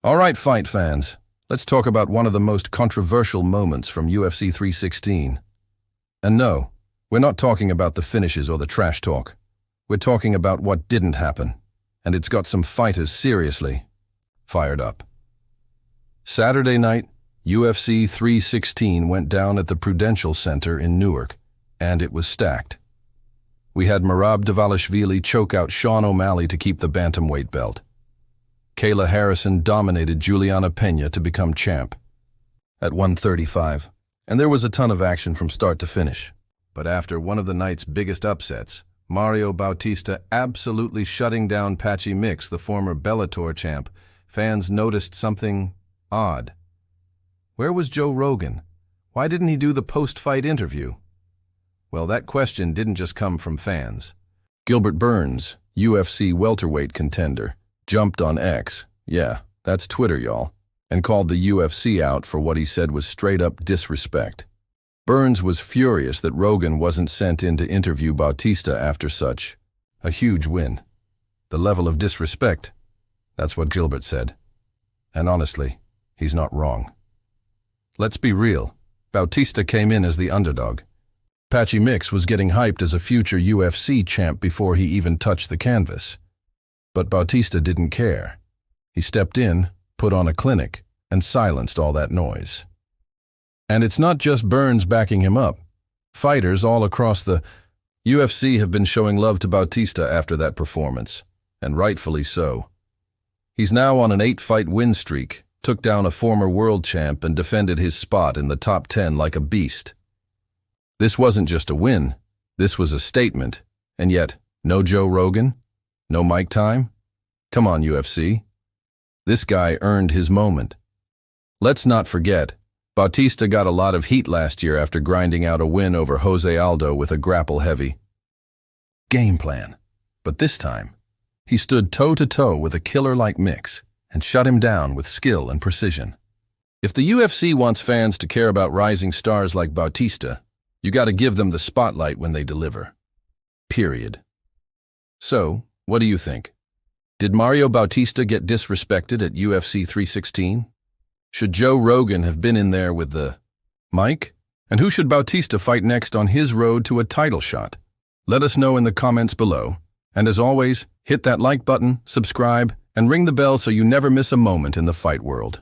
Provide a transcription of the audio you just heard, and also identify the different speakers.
Speaker 1: All right, fight fans, let's talk about one of the most controversial moments from UFC 316. And no, we're not talking about the finishes or the trash talk. We're talking about what didn't happen, and it's got some fighters seriously fired up. Saturday night, UFC 316 went down at the Prudential Center in Newark, and it was stacked. We had Merab Dvalishvili choke out Sean O'Malley to keep the bantamweight belt. Kayla Harrison dominated Juliana Pena to become champ at 135, and there was a ton of action from start to finish. But after one of the night's biggest upsets, Mario Bautista absolutely shutting down Patchy Mix, the former Bellator champ, fans noticed something odd. Where was Joe Rogan? Why didn't he do the post-fight interview? Well, that question didn't just come from fans. Gilbert Burns, UFC welterweight contender, jumped on X, yeah, that's Twitter, y'all, and called the UFC out for what he said was straight-up disrespect. Burns was furious that Rogan wasn't sent in to interview Bautista after such a huge win. The level of disrespect, that's what Gilbert said. And honestly, he's not wrong. Let's be real, Bautista came in as the underdog. Patchy Mix was getting hyped as a future UFC champ before he even touched the canvas. But Bautista didn't care. He stepped in, put on a clinic, and silenced all that noise. And it's not just Burns backing him up. Fighters all across the UFC have been showing love to Bautista after that performance, and rightfully so. He's now on an 8-fight win streak, took down a former world champ and defended his spot in the top 10 like a beast. This wasn't just a win, this was a statement, and yet, no Joe Rogan? No mic time? Come on, UFC. This guy earned his moment. Let's not forget, Bautista got a lot of heat last year after grinding out a win over Jose Aldo with a grapple-heavy game plan. But this time, he stood toe-to-toe with a killer like Mix and shut him down with skill and precision. If the UFC wants fans to care about rising stars like Bautista, you gotta give them the spotlight when they deliver. Period. So, what do you think? Did Mario Bautista get disrespected at UFC 316? Should Joe Rogan have been in there with the mic? And who should Bautista fight next on his road to a title shot? Let us know in the comments below. And as always, hit that like button, subscribe, and ring the bell so you never miss a moment in the fight world.